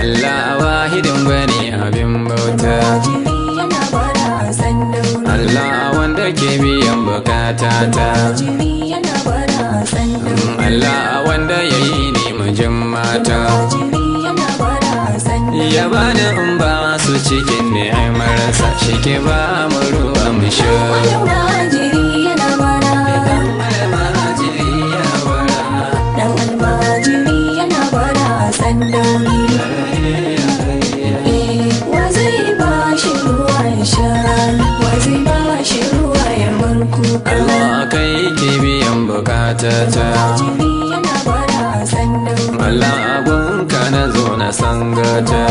Allah wahidin gwani abin bauta. Allah wanda ke biyan bukatata. Allah wanda ya yi ni mijin mata. Ya bani in ba su cikin ni'imarsa, shi ke ba mu ruwa mu sha. Allah kai ke biyan bukatata. Allah abunka na zo na sangata.